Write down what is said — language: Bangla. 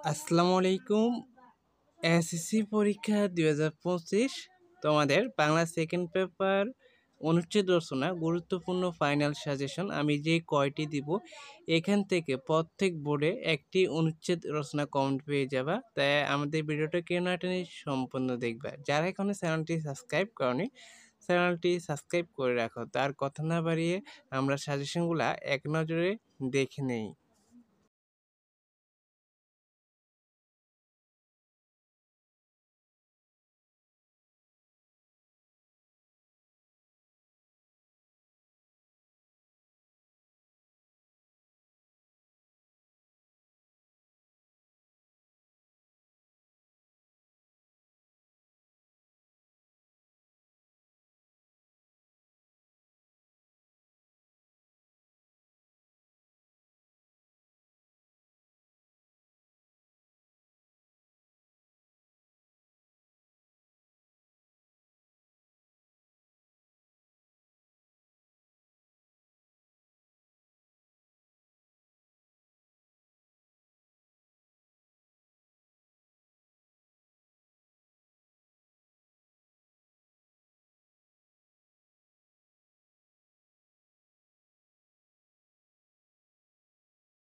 আসসালামু আলাইকুম। এসএসসি পরীক্ষা ২০২৫ তোমাদের বাংলা সেকেন্ড পেপার অনুচ্ছেদ রচনা গুরুত্বপূর্ণ ফাইনাল সাজেশন আমি যে কয়টি দিব এখান থেকে প্রত্যেক বোর্ডে একটি অনুচ্ছেদ রচনা কমেন্ট পেয়ে যাবা। তাই আমাদের ভিডিওটা কেউ না টেনে সম্পূর্ণ দেখবা। যারা এখনো চ্যানেলটি সাবস্ক্রাইব করনি চ্যানেলটি সাবস্ক্রাইব করে রাখো। তার কথা না বাড়িয়ে আমরা সাজেশনগুলা এক নজরে দেখে নেই।